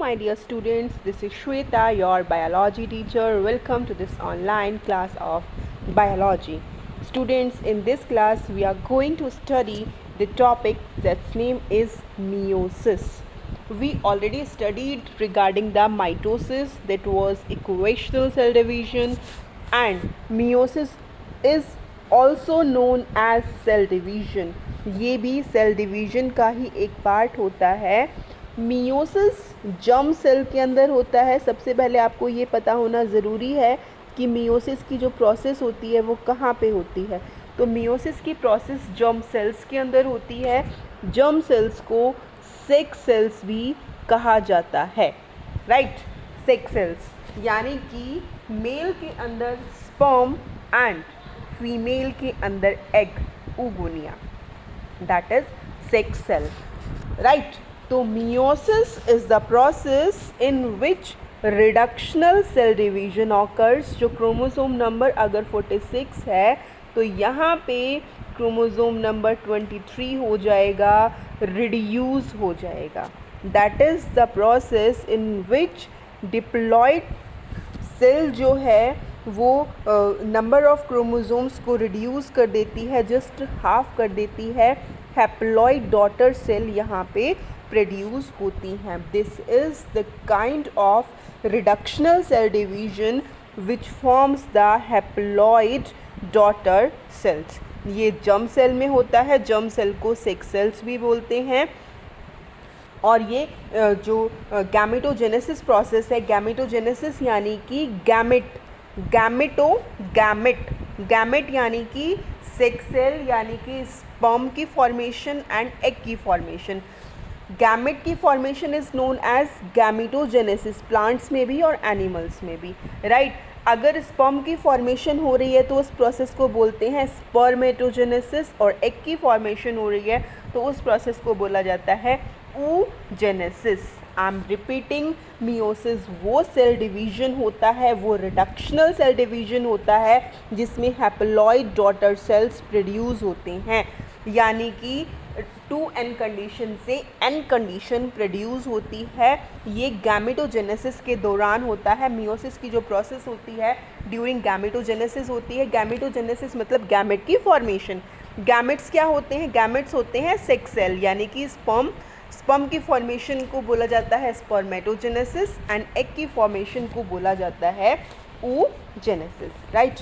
my dear students, this is Shweta, your biology teacher. Welcome to this online class of biology. Students, in this class we are going to study the topic that's name is meiosis. We already studied regarding the mitosis, that was equational cell division, and meiosis is also known as cell division. ये भी cell division का ही एक part होता है. Meiosis germ cell के अंदर होता है. सबसे पहले आपको ये पता होना ज़रूरी है कि मियोसिस की जो प्रोसेस होती है वो कहाँ पे होती है. तो मियोसिस की प्रोसेस जर्म सेल्स के अंदर होती है. जर्म सेल्स को सेक्स सेल्स भी कहा जाता है. राइट, सेक्स सेल्स यानी कि मेल के अंदर स्पर्म एंड फीमेल के अंदर egg, oogonia, that is sex cell. Right, तो meiosis is the process in which reductional cell division occurs. जो क्रोमोसोम नंबर अगर 46 है तो यहाँ पे क्रोमोसोम नंबर 23 हो जाएगा, रिड्यूस हो जाएगा. That is the process in which diploid cell जो है वो नंबर ऑफ क्रोमोसोम्स को रिड्यूस कर देती है, जस्ट हाफ कर देती है. हैप्लॉइड डॉटर सेल यहाँ पे प्रोड्यूस होती हैं. This is the kind of reductional cell division which forms the haploid daughter cells. ये जर्म सेल में होता है. जर्म सेल को सेक्स सेल्स भी बोलते हैं. और ये जो गैमेटोजेनेसिस प्रोसेस है, गैमेटोजेनेसिस यानी कि गैमेट यानी कि सेक्स सेल यानी कि स्पर्म की फॉर्मेशन एंड एग की फॉर्मेशन. गैमेट की formation is known as gametogenesis, plants में भी और एनिमल्स में भी. राइट, अगर स्पर्म की फॉर्मेशन हो रही है तो उस प्रोसेस को बोलते हैं स्पर्मेटोजेनेसिस, और एग की फॉर्मेशन हो रही है तो उस प्रोसेस को बोला जाता है oogenesis. I am repeating, meiosis वो सेल डिवीजन होता है, वो रिडक्शनल सेल डिवीजन होता है जिसमें हैप्लॉइड डॉटर सेल्स प्रोड्यूस होते हैं. यानी कि 2n कंडीशन से n कंडीशन प्रोड्यूस होती है. ये गैमेटोजेनेसिस के दौरान होता है. मियोसिस की जो प्रोसेस होती है ड्यूरिंग गैमेटोजेनेसिस होती है. गैमेटोजेनेसिस मतलब गैमेट की फॉर्मेशन. गैमेट्स क्या होते हैं? गैमेट्स होते हैं सेक्स सेल यानी कि स्पर्म की फॉर्मेशन को बोला जाता है स्पर्मेटोजेनेसिस एंड एग की फॉर्मेशन को बोला जाता है oogenesis. राइट,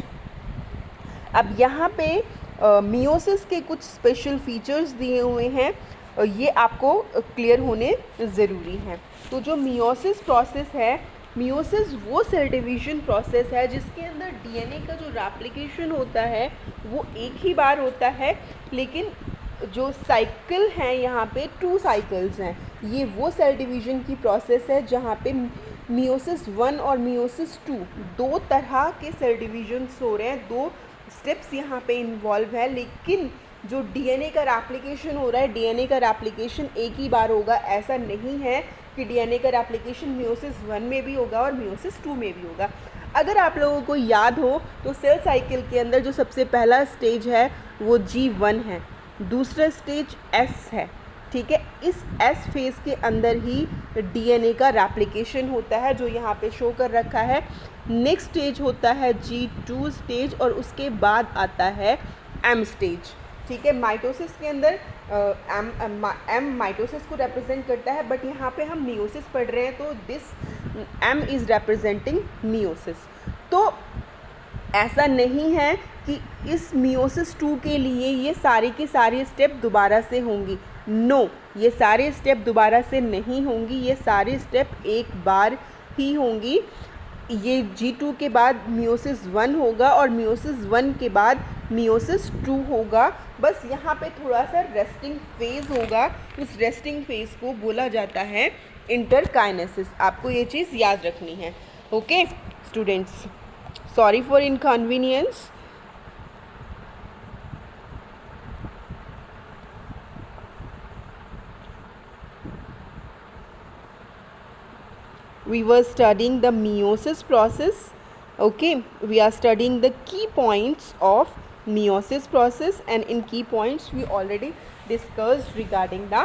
अब यहाँ पे मियोसिस के कुछ स्पेशल फीचर्स दिए हुए हैं, ये आपको क्लियर होने ज़रूरी हैं. तो जो मियोसिस प्रोसेस है, मियोसिस वो सेल डिवीजन प्रोसेस है जिसके अंदर डीएनए का जो रेप्लिकेशन होता है वो एक ही बार होता है, लेकिन जो साइकिल हैं यहाँ पे 2 साइकिल्स हैं. ये वो सेल डिवीजन की प्रोसेस है जहाँ पे मियोसिस 1 और मियोसिस 2 दो तरह के सेल डिवीजन्स हो रहे हैं. 2 स्टेप्स यहाँ पे इन्वॉल्व है, लेकिन जो डीएनए का रेप्लिकेशन हो रहा है, डीएनए का रेप्लिकेशन एक ही बार होगा. ऐसा नहीं है कि डीएनए का रेप्लिकेशन मियोसिस 1 में भी होगा और मियोसिस 2 में भी होगा. अगर आप लोगों को याद हो तो सेल साइकिल के अंदर जो सबसे पहला स्टेज है वो G1 है, दूसरा स्टेज S है. ठीक है, इस S फेज़ के अंदर ही डीएनए का रेप्लिकेशन होता है जो यहाँ पे शो कर रखा है. नेक्स्ट स्टेज होता है G2 स्टेज और उसके बाद आता है M स्टेज. ठीक है, माइटोसिस के अंदर M माइटोसिस को रिप्रेजेंट करता है, बट यहाँ पे हम मियोसिस पढ़ रहे हैं तो this M is representing meiosis. तो ऐसा नहीं है कि इस मियोसिस 2 के लिए ये सारी की सारी स्टेप दोबारा से होंगी. नो, ये सारे स्टेप दोबारा से नहीं होंगी. ये सारी स्टेप एक बार ही होंगी. ये G2 के बाद मियोसिस 1 होगा और मियोसिस 1 के बाद मियोसिस 2 होगा. बस यहाँ पे थोड़ा सा रेस्टिंग फेज़ होगा. इस रेस्टिंग फेज़ को बोला जाता है इंटरकाइनेसिस. आपको ये चीज़ याद रखनी है. Okay students, sorry for inconvenience. We were studying the meiosis process. Okay, we are studying the key points of meiosis process, and in key points we already discussed regarding the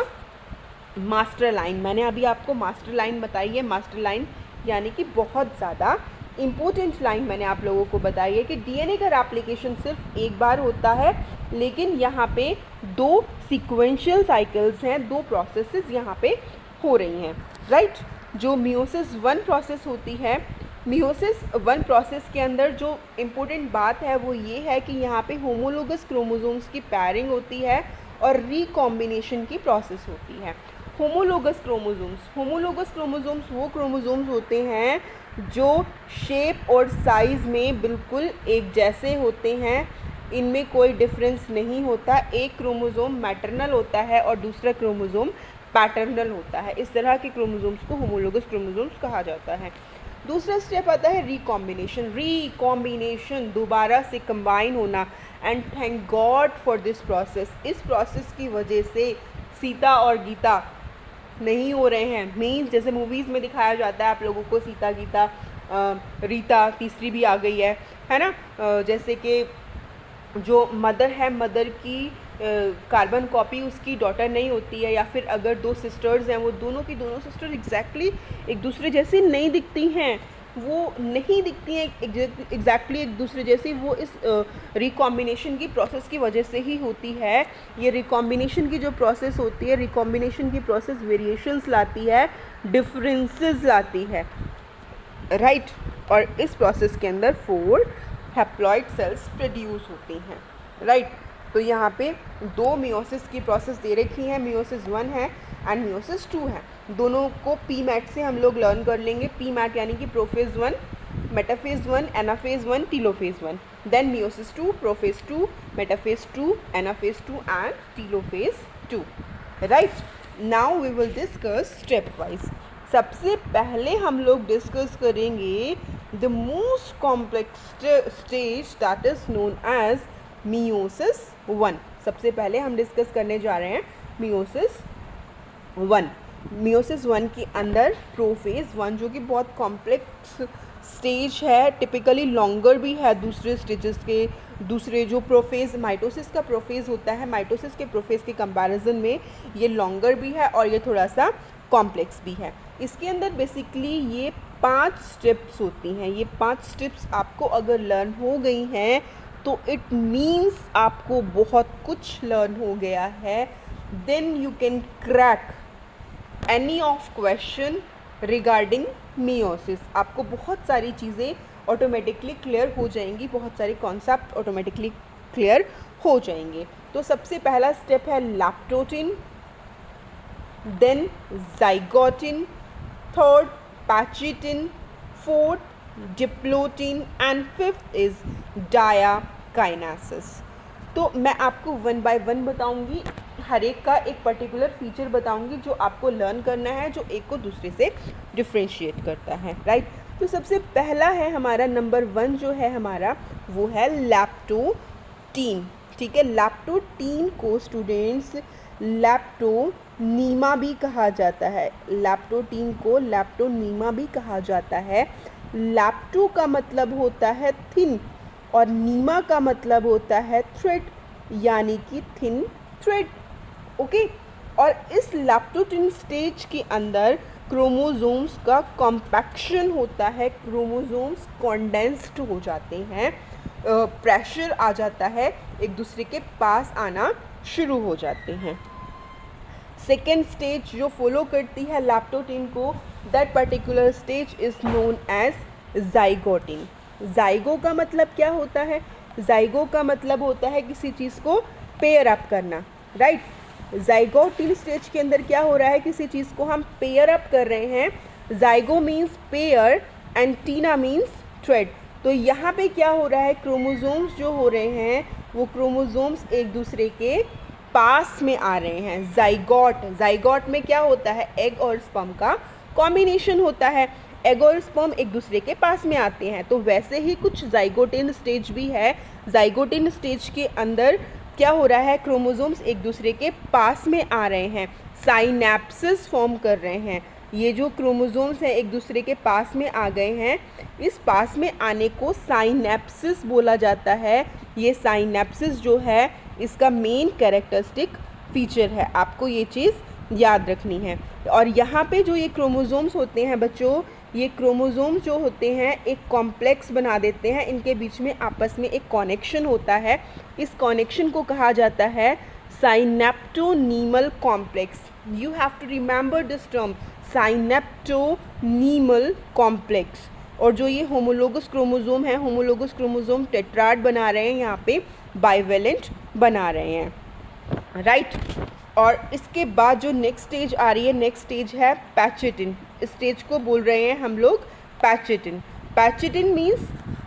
master line, मैंने अभी आपको master line बताई है। Master line यानी कि बहुत ज़्यादा important line मैंने आप लोगों को बताई है कि डीएनए का रेप्लिकेशन सिर्फ एक बार होता है, लेकिन यहाँ पे दो सीक्वेंशियल साइकिल्स हैं, दो प्रोसेसेस यहाँ पे हो रही हैं, राइट। जो मियोसिस 1 प्रोसेस होती है, मियोसिस 1 प्रोसेस के अंदर जो इम्पोर्टेंट बात है वो ये है कि यहाँ पे होमोलोगस क्रोमोसोम्स की पैरिंग होती है और रिकॉम्बिनेशन की प्रोसेस होती है। होमोलोगस क्रोमोसोम्स वो क्रोमोसोम्स होते हैं जो शेप और साइज़ में बिल्कुल एक जैसे होते हैं, इनमें कोई डिफरेंस नहीं होता। एक क्रोमोसोम मैटरनल होता है और दूसरा क्रोमोसोम पैटर्नल होता है। इस तरह के क्रोमोसोम्स को होमोलोगस क्रोमोसोम्स कहा जाता है। दूसरा स्टेप आता है रिकॉम्बिनेशन, दोबारा से कंबाइन होना। And thank God for this process, इस प्रोसेस की वजह से सीता और गीता नहीं हो रहे हैं। मीन्स जैसे मूवीज़ में दिखाया जाता है आप लोगों को, सीता गीता रीता तीसरी भी आ गई है ना। जैसे कि जो मदर है, मदर की कार्बन कॉपी उसकी डॉटर नहीं होती है, या फिर अगर दो सिस्टर्स हैं वो दोनों की दोनों सिस्टर एग्जैक्टली एक दूसरे जैसी नहीं दिखती हैं, वो नहीं दिखती हैं एग्जैक्टली एक दूसरे जैसी, वो इस रिकॉम्बिनेशन की प्रोसेस की वजह से ही होती है। ये रिकॉम्बिनेशन की जो प्रोसेस होती है, रिकॉम्बिनेशन की प्रोसेस वेरिएशंस लाती है, डिफरेंसेस लाती है, राइट। और इस प्रोसेस के अंदर 4 हैप्लॉइड सेल्स प्रोड्यूस होती हैं, राइट। तो यहाँ पे दो मियोसिस की प्रोसेस दे रखी हैं, मियोसिस 1 है एंड मियोसिस 2 है। दोनों को पी मैट से हम लोग लर्न कर लेंगे। पी मैट यानी कि prophase 1, metaphase 1, anaphase 1, telophase 1, then meiosis 2, prophase 2, metaphase 2, anaphase 2 and telophase 2, right. Now we will discuss step wise. सबसे पहले हम लोग डिस्कस करेंगे the most complex stage that is known as meiosis 1। सबसे पहले हम डिस्कस करने जा रहे हैं मियोसिस 1। मियोसिस 1 के अंदर प्रोफेज 1 जो कि बहुत कॉम्प्लेक्स स्टेज है, टिपिकली लॉन्गर भी है दूसरे स्टेजेस के। दूसरे जो प्रोफेज, माइटोसिस का प्रोफेज होता है, माइटोसिस के प्रोफेज के कंपैरिजन में ये लॉन्गर भी है और ये थोड़ा सा कॉम्प्लेक्स भी है। इसके अंदर बेसिकली ये 5 स्टेप्स होती हैं। ये 5 स्टेप्स आपको अगर लर्न हो गई हैं तो इट मीन्स आपको बहुत कुछ लर्न हो गया है। Then you can crack any of question regarding meiosis. आपको बहुत सारी चीज़ें ऑटोमेटिकली क्लियर हो जाएंगी, बहुत सारे कॉन्सेप्ट ऑटोमेटिकली क्लियर हो जाएंगे। तो सबसे पहला स्टेप है leptotene, then zygotene, third pachytene, fourth diplotene and fifth is diakinesis. तो मैं आपको 1 बाय 1 बताऊंगी, हर एक का एक पर्टिकुलर फीचर बताऊंगी जो आपको लर्न करना है, जो एक को दूसरे से डिफ्रेंशिएट करता है, राइट। तो सबसे पहला है हमारा नंबर 1 जो है हमारा, वो है लैप्टोटीन, ठीक है। लैप्टोटीन को स्टूडेंट्स लैप्टोनीमा भी कहा जाता है। लैप्टोटीन को लैप्टोनीमा भी कहा जाता है। लैप्टो का मतलब होता है थिन और नीमा का मतलब होता है थ्रेड, यानी कि थिन थ्रेड, ओके। और इस लैप्टोटीन स्टेज के अंदर क्रोमोसोम्स का कॉम्पैक्शन होता है, क्रोमोसोम्स कॉन्डेंस्ड हो जाते हैं, प्रेशर आ जाता है, एक दूसरे के पास आना शुरू हो जाते हैं। सेकेंड स्टेज जो फॉलो करती है लैप्टोटीन को, that particular stage is known as zygotene. Zygo का मतलब क्या होता है? ज़ाइगो का मतलब होता है किसी चीज़ को पेयर अप करना, राइट। ज़ाइगोटिन स्टेज के अंदर क्या हो रहा है, किसी चीज़ को हम पेयर अप कर रहे हैं। Zygo means pair and tene means thread. तो यहाँ पे क्या हो रहा है, क्रोमोसोम्स जो हो रहे हैं वो क्रोमोसोम्स एक दूसरे के पास में आ रहे हैं। ज़ाइगोट में क्या होता है, एग और स्पर्म का कॉम्बिनेशन होता है, एग और स्पर्म एक दूसरे के पास में आते हैं। तो वैसे ही कुछ ज़ाइगोटिन स्टेज भी है। ज़ाइगोटिन स्टेज के अंदर क्या हो रहा है, क्रोमोसोम्स एक दूसरे के पास में आ रहे हैं, साइनैप्सिस फॉर्म कर रहे हैं। ये जो क्रोमोसोम्स हैं एक दूसरे के पास में आ गए हैं, इस पास में आने को साइनैप्सिस बोला जाता है। ये साइनैप्सिस जो है इसका मेन कैरेक्टरिस्टिक फीचर है, आपको ये चीज़ याद रखनी है। और यहाँ पे जो ये क्रोमोसोम्स होते हैं बच्चों, ये क्रोमोसोम्स जो होते हैं एक कॉम्प्लेक्स बना देते हैं, इनके बीच में आपस में एक कनेक्शन होता है। इस कनेक्शन को कहा जाता है synaptonemal complex. You have to remember this term, synaptonemal complex. और जो ये होमोलोगस क्रोमोसोम है, होमोलोगस क्रोमोसोम टेट्राड बना रहे हैं, यहाँ पे बाइवेलेंट बना रहे हैं, राइट। और इसके बाद जो नेक्स्ट स्टेज आ रही है, नेक्स्ट स्टेज है पैचेटिन। इस स्टेज को बोल रहे हैं हम लोग पैचेटिन। पैचेटिन मीन्स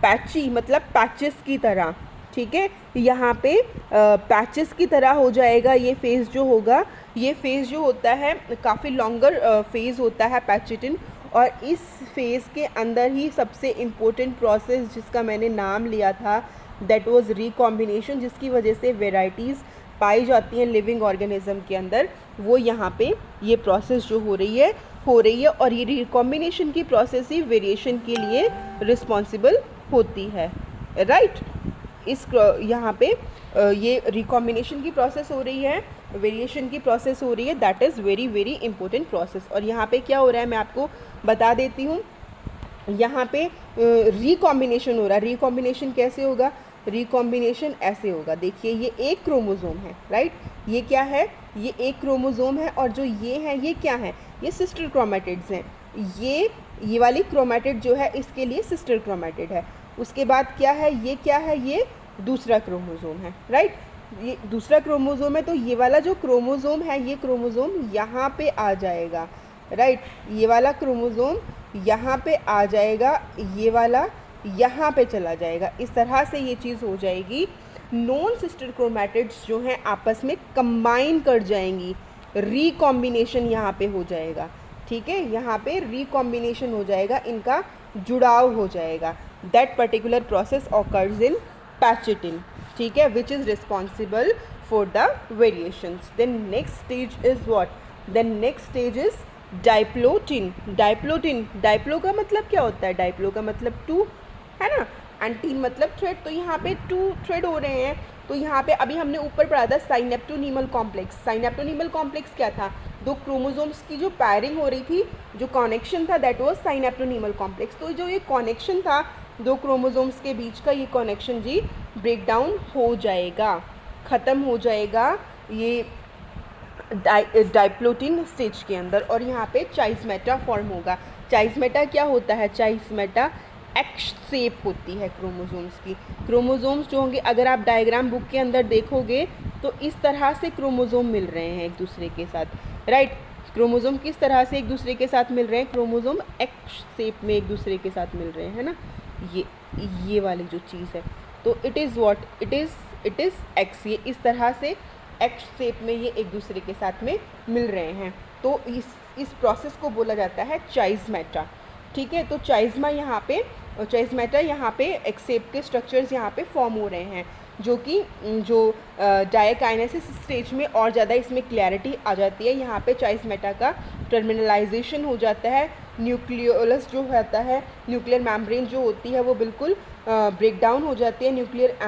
पैची, मतलब पैचेस की तरह, ठीक है। यहाँ पे पैचेस की तरह हो जाएगा ये फेज़ जो होगा। ये फेज़ जो होता है काफ़ी लॉन्गर फेज़ होता है पैचेटिन। और इस फेज़ के अंदर ही सबसे इम्पोर्टेंट प्रोसेस जिसका मैंने नाम लिया था, दैट वाज रिकॉम्बिनेशन, जिसकी वजह से वेराइटीज़ पाई जाती हैं लिविंग ऑर्गेनिज्म के अंदर, वो यहाँ पे ये प्रोसेस जो हो रही है और ये रिकॉम्बिनेशन की प्रोसेस ही वेरिएशन के लिए रिस्पॉन्सिबल होती है, राइट। इस यहाँ पे ये रिकॉम्बिनेशन की प्रोसेस हो रही है, वेरिएशन की प्रोसेस हो रही है, that is very very important process. और यहाँ पे क्या हो रहा है मैं आपको बता देती हूँ। यहाँ पे रिकॉम्बिनेशन हो रहा है। रिकॉम्बिनेशन कैसे होगा? रिकॉम्बिनेशन ऐसे होगा, देखिए ये एक क्रोमोसोम है, राइट। ये क्या है? ये एक क्रोमोसोम है, और जो ये है ये क्या है? ये सिस्टर क्रोमैटिड्स हैं। ये वाली क्रोमैटिड जो है इसके लिए सिस्टर क्रोमैटिड है। उसके बाद क्या है? ये क्या है? ये दूसरा क्रोमोसोम है, राइट। ये दूसरा क्रोमोसोम है, तो ये वाला जो क्रोमोसोम है, ये क्रोमोसोम यहाँ पे आ जाएगा, राइट। ये वाला क्रोमोसोम यहाँ पे आ जाएगा, ये वाला यहाँ पे चला जाएगा। इस तरह से ये चीज़ हो जाएगी। नॉन सिस्टर क्रोमैटिड्स जो हैं आपस में कंबाइन कर जाएंगी, रिकॉम्बिनेशन यहाँ पे हो जाएगा, ठीक है। यहाँ पे रिकॉम्बिनेशन हो जाएगा, इनका जुड़ाव हो जाएगा। That particular process occurs in pachytene, ठीक है, which is responsible for the variations. Then next stage is what? Then next stage is diplotene. Diplotene, diplo का मतलब क्या होता है? डाइप्लो का मतलब टू है ना, एंड टीन मतलब थ्रेड। तो यहाँ पे टू थ्रेड हो रहे हैं। तो यहाँ पे अभी हमने ऊपर पढ़ा था साइनेप्टोनीमल कॉम्प्लेक्स। साइनेप्टोनीमल कॉम्प्लेक्स क्या था? दो क्रोमोसोम्स की जो पैरिंग हो रही थी, जो कनेक्शन था, दैट वाज साइनेप्टोनीमल कॉम्प्लेक्स। तो जो ये कनेक्शन था दो क्रोमोसोम्स के बीच का, ये कनेक्शन जी ब्रेक डाउन हो जाएगा, ख़त्म हो जाएगा ये डाइप्लोटिन स्टेज के अंदर। और यहाँ पे चाइस्मेटा फॉर्म होगा। चाइस्मेटा क्या होता है? चाइस्मेटा एक्स शेप होती है क्रोमोसोम्स की। क्रोमोसोम्स जो होंगे, अगर आप डायग्राम बुक के अंदर देखोगे तो इस तरह से क्रोमोसोम मिल रहे हैं एक दूसरे के साथ, राइट। क्रोमोसोम किस तरह से एक दूसरे के साथ मिल रहे हैं? क्रोमोसोम एक्स शेप में एक दूसरे के साथ मिल रहे हैं, है ना। ये वाली जो चीज़ है, तो it is what? It is x. ये इस तरह से एक्स शेप में ये एक दूसरे के साथ में मिल रहे हैं। तो इस प्रोसेस को बोला जाता है चाइस्मेटा, ठीक है। तो चाइस्मेटा यहाँ पे एक्स शेप के स्ट्रक्चर्स यहाँ पे फॉर्म हो रहे हैं, जो डायकाइनेसिस स्टेज में और ज़्यादा इसमें क्लैरिटी आ जाती है। यहाँ पे चाइस्मेटा का टर्मिनलाइजेशन हो जाता है। न्यूक्लियोलस जो होता है, न्यूक्लियर मेम्ब्रेन जो होती है, वो बिल्कुल ब्रेक डाउन हो जाती है। न्यूक्लियर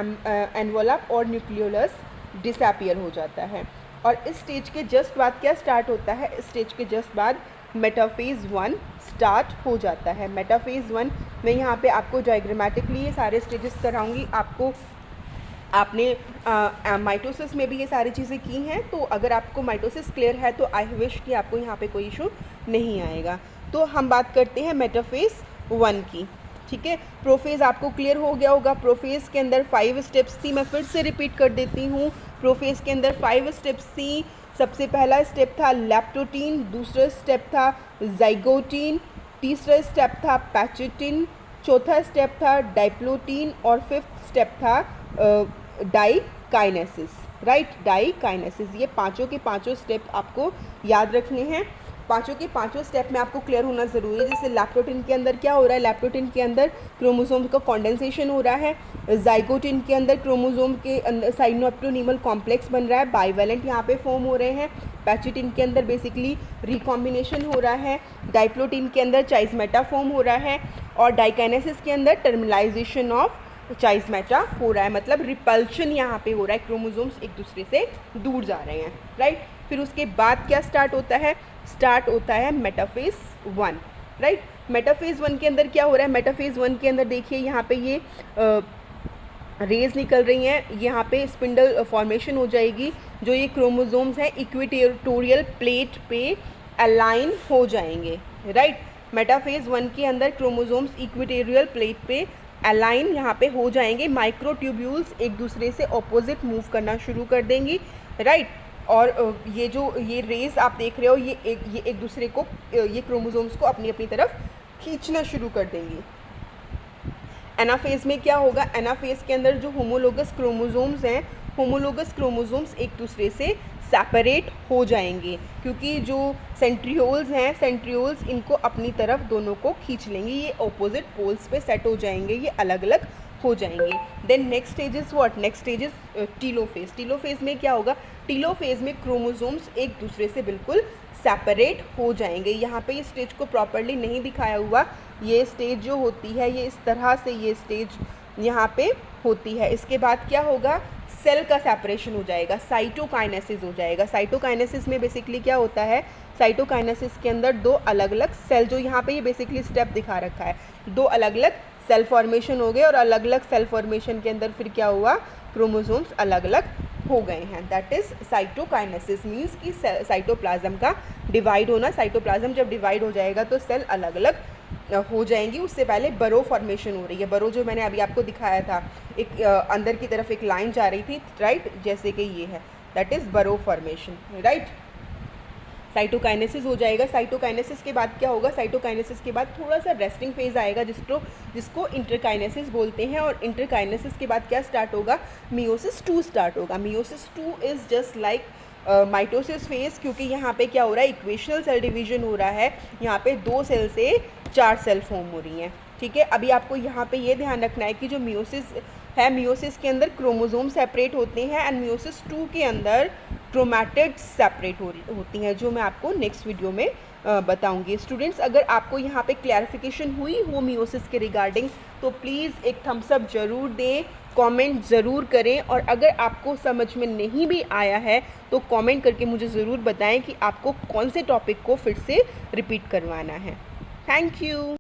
एनवलप और न्यूक्लियोलस डिसअपीयर हो जाता है। और इस स्टेज के जस्ट बाद क्या स्टार्ट होता है? इस स्टेज के जस्ट बाद मेटाफेज़ 1 स्टार्ट हो जाता है। मेटाफेज़ 1 में यहाँ पे आपको डायग्रामेटिकली ये सारे स्टेजेस कराऊंगी। आपने माइटोसिस में भी ये सारी चीज़ें की हैं, तो अगर आपको माइटोसिस क्लियर है तो आई विश कि आपको यहाँ पे कोई इशू नहीं आएगा। तो हम बात करते हैं मेटाफेज़ 1 की, ठीक है। प्रोफेज़ आपको क्लियर हो गया होगा। प्रोफेज़ के अंदर 5 स्टेप्स थी, मैं फिर से रिपीट कर देती हूँ। प्रोफेज़ के अंदर 5 स्टेप्स थी। सबसे पहला स्टेप था लैप्टोटीन, दूसरा स्टेप था जाइगोटीन, तीसरा स्टेप था पैचेटिन, चौथा स्टेप था डाइप्लोटीन, और फिफ्थ स्टेप था डाइकाइनेसिस, राइट। डाइकाइनेसिस। ये पांचों के पांचों स्टेप आपको याद रखने हैं। पांचों के पांचों स्टेप में आपको क्लियर होना ज़रूरी है। जैसे लैप्टोटिन के अंदर क्या हो रहा है? लैप्टोटिन के अंदर क्रोमोसोम का कॉन्डेंसेशन हो रहा है। जाइगोटिन के अंदर क्रोमोसोम के अंदर साइनेप्टोनीमल कॉम्प्लेक्स बन रहा है, बाइवेलेंट यहाँ पे फॉर्म हो रहे हैं। पैचेटिन के अंदर बेसिकली रिकॉम्बिनेशन हो रहा है। डाइप्लोटिन के अंदर चाइस्मेटा फॉर्म हो रहा है। और डाइकाइनेसिस के अंदर टर्मिनलाइजेशन ऑफ चाइस्मेटा हो रहा है, मतलब रिपल्शन यहाँ पे हो रहा है, क्रोमोसोम्स एक दूसरे से दूर जा रहे हैं, राइट। फिर उसके बाद क्या स्टार्ट होता है, स्टार्ट होता है मेटाफेज 1, राइट। मेटाफेज 1 के अंदर क्या हो रहा है, मेटाफेज 1 के अंदर देखिए यहाँ पे ये रेज निकल रही हैं, यहाँ पे स्पिंडल फॉर्मेशन हो जाएगी, जो ये क्रोमोसोम्स हैं इक्वेटोरियल प्लेट पे अलाइन हो जाएंगे, राइट। मेटाफेज 1 के अंदर क्रोमोसोम्स इक्वेटोरियल प्लेट पे अलाइन यहाँ पे हो जाएंगे, माइक्रोट्यूब्यूल्स एक दूसरे से ऑपोजिट मूव करना शुरू कर देंगी, राइट। और ये रेस आप देख रहे हो, ये एक दूसरे को, ये क्रोमोसोम्स को अपनी अपनी तरफ खींचना शुरू कर देंगी। एनाफेज में क्या होगा, एनाफेज के अंदर जो होमोलोगस क्रोमोसोम्स हैं, होमोलोगस क्रोमोसोम्स एक दूसरे से सेपरेट हो जाएंगे, क्योंकि जो सेंट्रियोल्स हैं, सेंट्रियोल्स इनको अपनी तरफ दोनों को खींच लेंगे, ये ऑपोजिट पोल्स पे सेट हो जाएंगे, ये अलग अलग हो जाएंगे। Then next stage is what, next stage is telophase. Telophase में क्या होगा, टीलोफेज में क्रोमोसोम्स एक दूसरे से बिल्कुल सेपरेट हो जाएंगे। यहाँ पे ये स्टेज को प्रॉपरली नहीं दिखाया हुआ, ये स्टेज जो होती है ये इस तरह से ये स्टेज यहाँ पे होती है। इसके बाद क्या होगा, सेल का सेपरेशन हो जाएगा, साइटोकाइनेसिस हो जाएगा। साइटोकाइनेसिस में बेसिकली क्या होता है, साइटोकाइनेसिस के अंदर दो अलग अलग सेल, जो यहाँ पे ये बेसिकली स्टेप दिखा रखा है, दो अलग अलग सेल फॉर्मेशन हो गए, और अलग अलग सेल फॉर्मेशन के अंदर फिर क्या हुआ, क्रोमोसोम्स अलग अलग हो गए हैं। दैट इज साइटोकाइनेसिस, मीन्स कि साइटोप्लाज्म का डिवाइड होना। साइटोप्लाज्म जब डिवाइड हो जाएगा तो सेल अलग अलग हो जाएंगी। उससे पहले बरो फॉर्मेशन हो रही है। बरो जो मैंने अभी आपको दिखाया था, एक अंदर की तरफ एक लाइन जा रही थी, राइट, जैसे कि ये है, दैट इज़ बरो फॉर्मेशन, राइट। साइटोकाइनेसिस हो जाएगा। साइटोकाइनेसिस के बाद क्या होगा, साइटोकाइनेसिस के बाद थोड़ा सा रेस्टिंग फेज आएगा, जिसको इंटरकाइनेसिस बोलते हैं। और इंटरकाइनेसिस के बाद क्या स्टार्ट होगा, मियोसिस 2 स्टार्ट होगा। Meiosis 2 is just like mitosis phase, क्योंकि यहाँ पे क्या हो रहा है, इक्वेशनल सेल डिवीजन हो रहा है। यहाँ पे 2 सेल से 4 सेल फॉर्म हो रही हैं, ठीक है। अभी आपको यहाँ पे ये ध्यान रखना है कि जो मियोसिस है, मियोसिस के अंदर क्रोमोसोम सेपरेट होते हैं, एंड मियोसिस 2 के अंदर क्रोमैटिड्स सेपरेट होती हैं, जो मैं आपको नेक्स्ट वीडियो में बताऊंगी। स्टूडेंट्स, अगर आपको यहाँ पे क्लैरिफिकेशन हुई हो मियोसिस के रिगार्डिंग, तो प्लीज़ एक थम्स अप ज़रूर दें, कमेंट ज़रूर करें, और अगर आपको समझ में नहीं भी आया है तो कमेंट करके मुझे ज़रूर बताएं कि आपको कौन से टॉपिक को फिर से रिपीट करवाना है। Thank you.